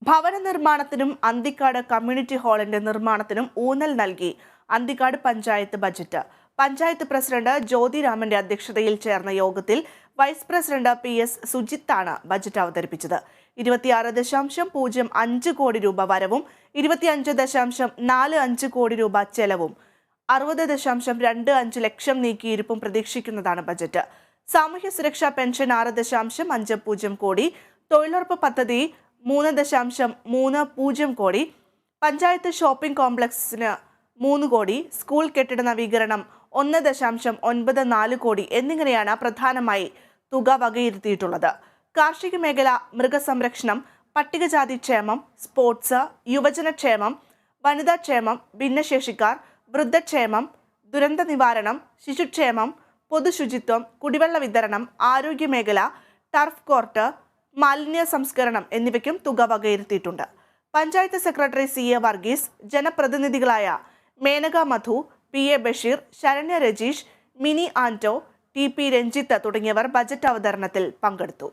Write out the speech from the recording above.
ഭവന നിർമ്മാണത്തിനും അന്തിക്കാട് കമ്മ്യൂണിറ്റി ഹാളിന്റെ നിർമ്മാണത്തിനും ഊന്നൽ നൽകി അന്തിക്കാട് പഞ്ചായത്ത് ബജറ്റ്. പഞ്ചായത്ത് പ്രസിഡന്റ് ജ്യോതിരാമന്റെ അധ്യക്ഷതയിൽ ചേർന്ന യോഗത്തിൽ വൈസ് പ്രസിഡന്റ് PS സുജിത്താണ് ബജറ്റ് അവതരിപ്പിച്ചത്. 26.05 കോടി രൂപ വരവും 25.45 കോടി രൂപ ചെലവും 60.25 ലക്ഷം നീക്കിയിരിപ്പും പ്രതീക്ഷിക്കുന്നതാണ് ബജറ്റ്. സാമൂഹ്യ സുരക്ഷാ പെൻഷൻ 6.50 കോടി, തൊഴിലുറപ്പ് പദ്ധതി 3.30 കോടി, പഞ്ചായത്ത് ഷോപ്പിംഗ് കോംപ്ലക്സിന് 3 കോടി, സ്കൂൾ കെട്ടിട നവീകരണം 1.94 കോടി എന്നിങ്ങനെയാണ് പ്രധാനമായി തുക വകയിരുത്തിയിട്ടുള്ളത്. കാർഷിക മേഖല, മൃഗസംരക്ഷണം, പട്ടികജാതി ക്ഷേമം, സ്പോർട്സ്, യുവജനക്ഷേമം, വനിതാക്ഷേമം, ഭിന്നശേഷിക്കാർ, വൃദ്ധക്ഷേമം, ദുരന്ത നിവാരണം, ശിശുക്ഷേമം, പൊതുശുചിത്വം, കുടിവെള്ള വിതരണം, ആരോഗ്യമേഖല, ടർഫ് കോർട്ട്, മാലിന്യ സംസ്കരണം എന്നിവയ്ക്കും തുക വകയിരുത്തിയിട്ടുണ്ട്. പഞ്ചായത്ത് സെക്രട്ടറി CA വർഗീസ്, ജനപ്രതിനിധികളായ മേനക മധു, PA Basheer, Saranya Rajeesh, mini Anto, TP Ranjith തുടങ്ങിയവർ ബജറ്റ് അവതരണത്തിൽ പങ്കെടുത്തു.